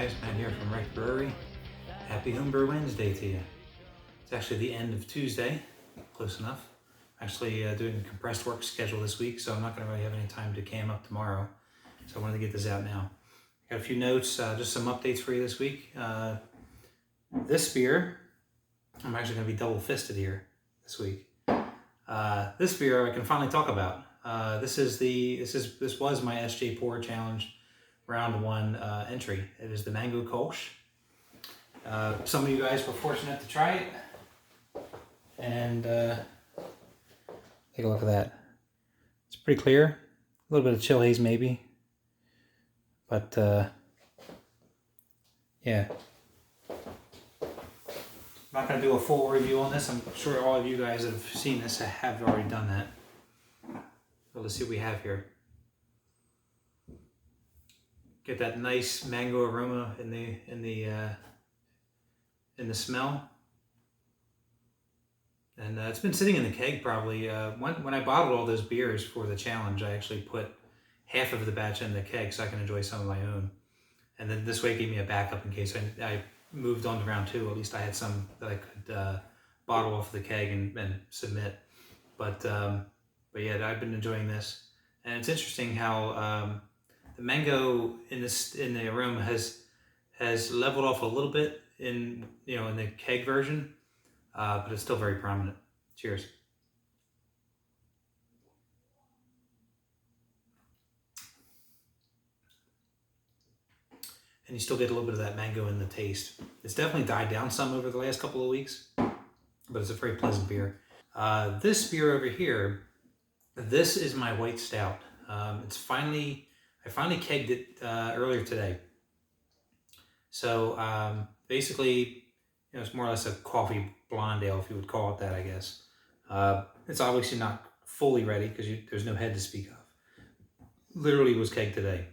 guys, Matt here from Brewery. Happy Homebrew Wednesday to you. It's actually the end of Tuesday, close enough. Actually doing a compressed work schedule this week, so I'm not going to really have any time to cam up tomorrow. So I wanted to get this out now. Got a few notes, just some updates for you this week. This beer, I'm actually going to be double-fisted here this week. This beer I can finally talk about. This was my SJ Porr challenge round 1 entry. It is the Mango Kolsch. Some of you guys were fortunate to try it, and take a look at that. It's pretty clear, a little bit of chill haze maybe, but yeah. I'm not going to do a full review on this. I'm sure all of you guys that have seen this have already done that. So let's see what we have here. Get that nice mango aroma in the smell, and it's been sitting in the keg probably. When I bottled all those beers for the challenge, I actually put half of the batch in the keg so I can enjoy some of my own, and then this way it gave me a backup in case I moved on to round 2. At least I had some that I could bottle off the keg and submit. But yeah, I've been enjoying this, and it's interesting how the mango in the aroma has leveled off a little bit in the keg version, but it's still very prominent. Cheers. And you still get a little bit of that mango in the taste. It's definitely died down some over the last couple of weeks, but it's a very pleasant beer. This beer over here, this is my white stout. I finally kegged it earlier today. So basically, it's more or less a coffee blonde ale, if you would call it that, I guess. It's obviously not fully ready because there's no head to speak of. Literally was kegged today.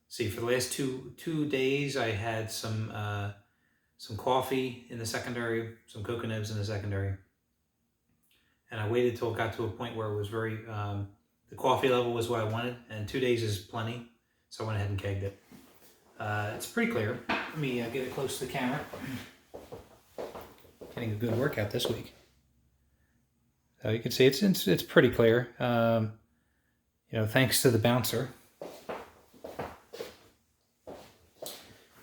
See, for the last two days, I had some coffee in the secondary, some cocoa nibs in the secondary, and I waited till it got to a point where it was very the coffee level was what I wanted, and 2 days is plenty, so I went ahead and kegged it. It's pretty clear. Let me get it close to the camera. Getting a good workout this week. So you can see it's pretty clear. Thanks to the bouncer.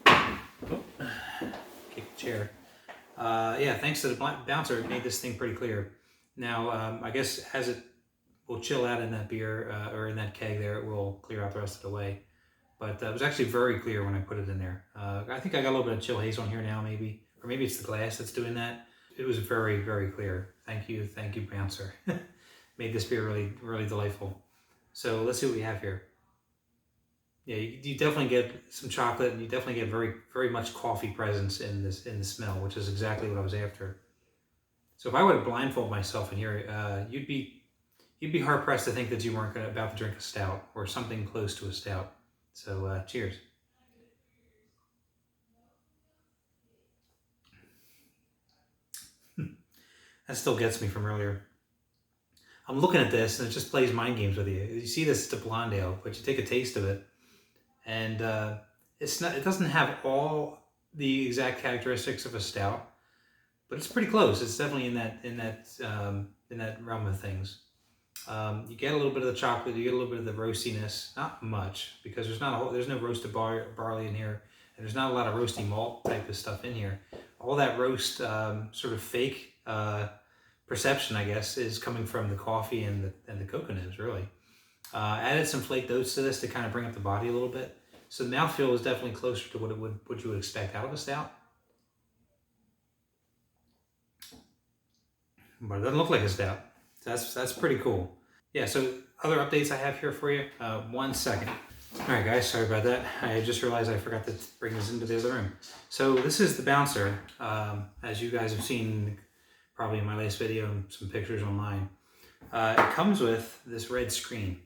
Kick the chair. Yeah, thanks to the bouncer, it made this thing pretty clear. Now, I guess as it will chill out in that beer or in that keg there, it will clear out the rest of the way. But it was actually very clear when I put it in there. I think I got a little bit of chill haze on here now, maybe. Or maybe it's the glass that's doing that. It was very, very clear. Thank you, bouncer. Made this beer really, really delightful. So let's see what we have here. Yeah, you definitely get some chocolate, and you definitely get very, very much coffee presence in the smell, which is exactly what I was after. So if I were to blindfold myself in here, you'd be hard pressed to think that you weren't about to drink a stout or something close to a stout. So cheers. That still gets me from earlier. I'm looking at this and it just plays mind games with you. You see this, it's a blonde ale, but you take a taste of it, and it doesn't have all the exact characteristics of a stout, but it's pretty close. It's definitely in that realm of things. You get a little bit of the chocolate, you get a little bit of the roastiness, not much, because there's no roasted barley in here, and there's not a lot of roasty malt type of stuff in here. All that roast sort of fake perception, I guess, is coming from the coffee and the cocoa nibs, really. Added some flaked oats to this to kind of bring up the body a little bit. So the mouthfeel is definitely closer to what you would expect out of a stout. But it doesn't look like a stout. That's pretty cool. Yeah, so other updates I have here for you. 1 second. All right, guys, sorry about that. I just realized I forgot to bring this into the other room. So this is the bouncer, as you guys have seen probably in my last video and some pictures online. It comes with this red screen,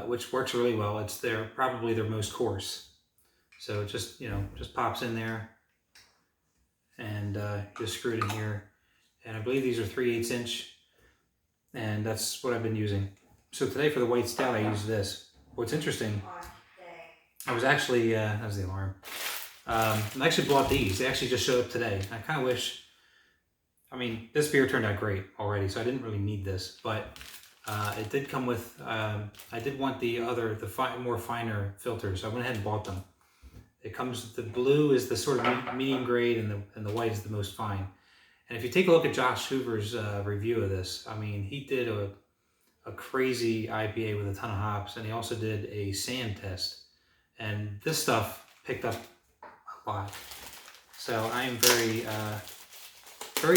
which works really well. It's probably their most coarse. So it just pops in there, and just screw it in here. And I believe these are 3/8 inch, and that's what I've been using. So today for the white stout, I used this. What's interesting I was actually, that was the alarm. I actually bought these. They actually just showed up today. I kind of wish, I mean, this beer turned out great already, so I didn't really need this, but it did come with, I did want the more finer filters, so I went ahead and bought them. It comes, the blue is the sort of medium grade, and the white is the most fine. And if you take a look at Josh Hoover's review of this, I mean, he did a crazy IPA with a ton of hops, and he also did a sand test. And this stuff picked up a lot. So I am very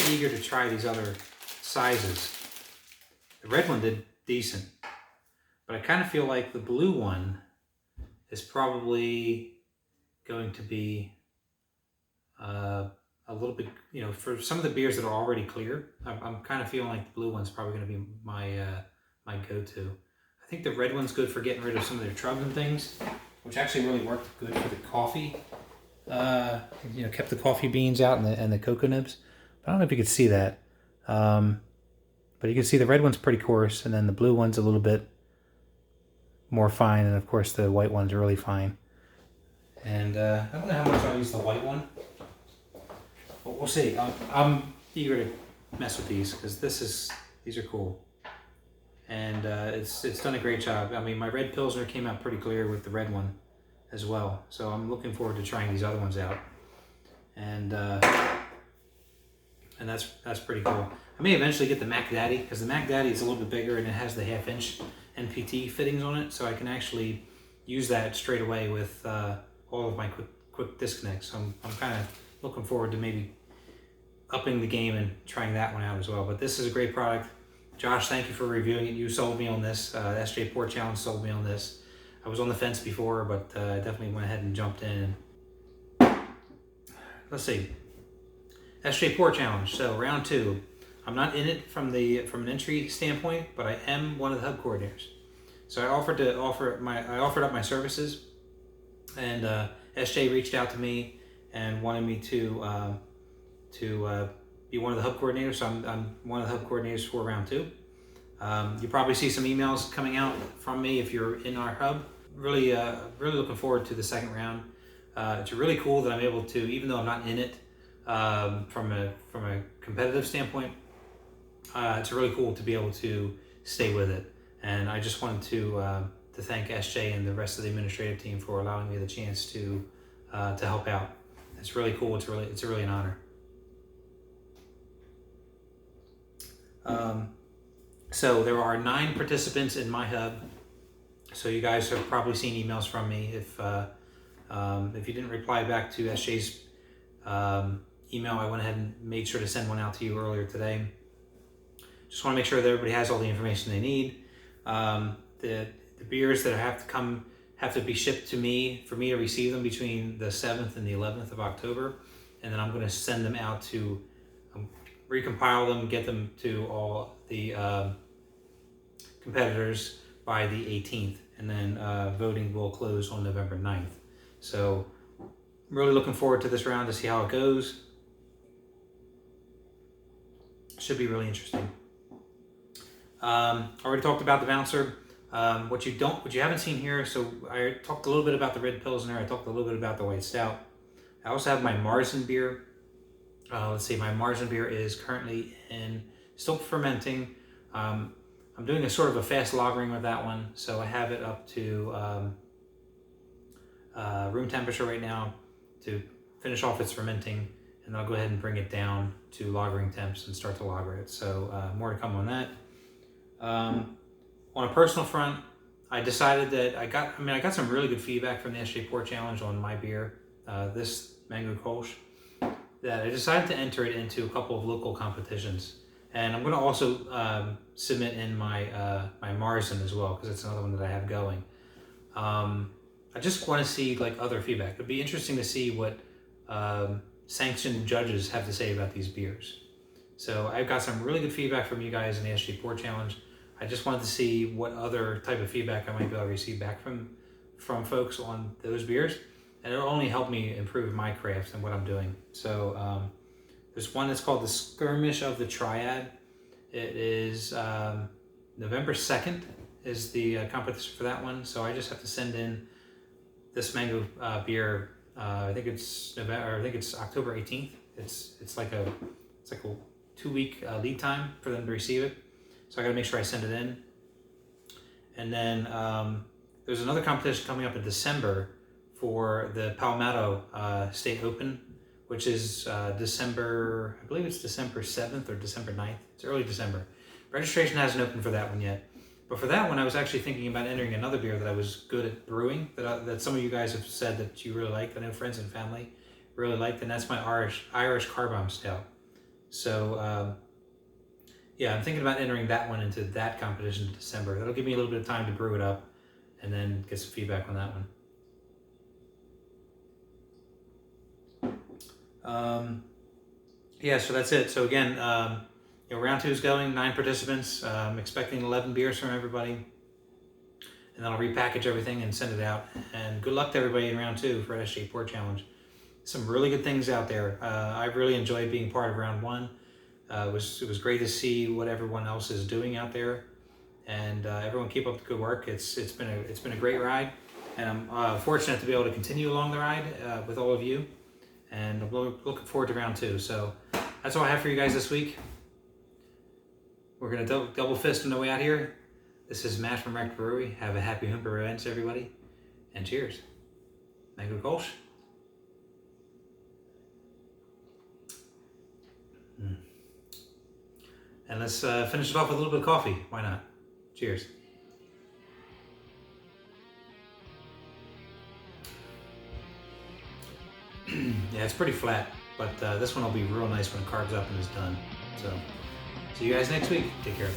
eager to try these other sizes. The red one did decent, but I kind of feel like the blue one is probably going to be a little bit, for some of the beers that are already clear, I'm kind of feeling like the blue one's probably going to be my go-to. I think the red one's good for getting rid of some of their trubs and things, which actually really worked good for the coffee. Kept the coffee beans out and the cocoa nibs. But I don't know if you could see that. But you can see the red one's pretty coarse, and then the blue one's a little bit more fine, and of course the white one's really fine. And I don't know how much I'll use the white one, but we'll see. I'm eager to mess with these because these are cool, and it's done a great job. I mean, my red Pilsner came out pretty clear with the red one as well, so I'm looking forward to trying these other ones out, and that's pretty cool. I may eventually get the Mac Daddy, because the Mac Daddy is a little bit bigger and it has the 1/2 inch NPT fittings on it, so I can actually use that straight away with all of my quick disconnects. So I'm kind of looking forward to maybe upping the game and trying that one out as well. But this is a great product. Josh, thank you for reviewing it. You sold me on this. The SJ Porr Challenge sold me on this. I was on the fence before, but I definitely went ahead and jumped in. Let's see. SJ Porr Challenge. So round 2. I'm not in it from an entry standpoint, but I am one of the hub coordinators. So I offered up my services, and SJ reached out to me and wanted me to be one of the hub coordinators. So I'm one of the hub coordinators for round 2. You probably see some emails coming out from me if you're in our hub. Really looking forward to the second round. It's really cool that I'm able to, even though I'm not in it from a competitive standpoint, it's really cool to be able to stay with it. And I just wanted to thank SJ and the rest of the administrative team for allowing me the chance to help out. It's really cool. It's really an honor. So there are 9 participants in my hub. So you guys have probably seen emails from me. If you didn't reply back to SJ's email, I went ahead and made sure to send one out to you earlier today. Just want to make sure that everybody has all the information they need. The beers that have to be shipped to me for me to receive them between the 7th and the 11th of October, and then I'm going to send them out to recompile them, get them to all the competitors by the 18th, and then voting will close on November 9th. So I'm really looking forward to this round to see how it goes. Should be really interesting. Already talked about the bouncer. What you haven't seen here, so I talked a little bit about the red Pilsner, I talked a little bit about the white stout. I also have my Marzen beer. Let's see, my Marzen beer is currently still fermenting. I'm doing a sort of a fast lagering with that one, so I have it up to room temperature right now to finish off its fermenting, and I'll go ahead and bring it down to lagering temps and start to lager it. So more to come on that. On a personal front, I decided that I got some really good feedback from the SJ Porr Challenge on my beer, this Mango Kolsch, that I decided to enter it into a couple of local competitions. And I'm going to also submit in my Marzen as well, because it's another one that I have going. I just want to see other feedback. It'd be interesting to see what sanctioned judges have to say about these beers. So I've got some really good feedback from you guys in the SJ Porr Challenge. I just wanted to see what other type of feedback I might be able to receive back from folks on those beers, and it'll only help me improve my craft and what I'm doing. So there's one that's called the Skirmish of the Triad. It is November 2nd is the competition for that one. So I just have to send in this mango beer, I think it's November, or I think it's October 18th. It's like a 2-week lead time for them to receive it. So I got to make sure I send it in. And then there's another competition coming up in December for the Palmetto State Open, which is December, I believe it's December 7th or December 9th. It's early December. Registration hasn't opened for that one yet. But for that one, I was actually thinking about entering another beer that I was good at brewing, that some of you guys have said that you really liked. I know friends and family really liked, and that's my Irish Car Bomb Stout. So yeah, I'm thinking about entering that one into that competition in December. That'll give me a little bit of time to brew it up and then get some feedback on that one. Yeah, so that's it. So again, round 2 is going, 9 participants. I'm expecting 11 beers from everybody. And then I'll repackage everything and send it out. And good luck to everybody in round 2 for SJ Porr Challenge. Some really good things out there. I really enjoyed being part of round 1. It was great to see what everyone else is doing out there. And everyone keep up the good work. It's been a great ride. And I'm fortunate to be able to continue along the ride with all of you. And I'm looking forward to round 2. So that's all I have for you guys this week. We're going to double fist on the way out here. This is Matt from Brewery. Have a happy Homebrew events, everybody. And cheers. Mango Kolsch. And let's finish it off with a little bit of coffee. Why not? Cheers. Yeah, it's pretty flat, but this one will be real nice when it carbs up and is done. So, see you guys next week. Take care.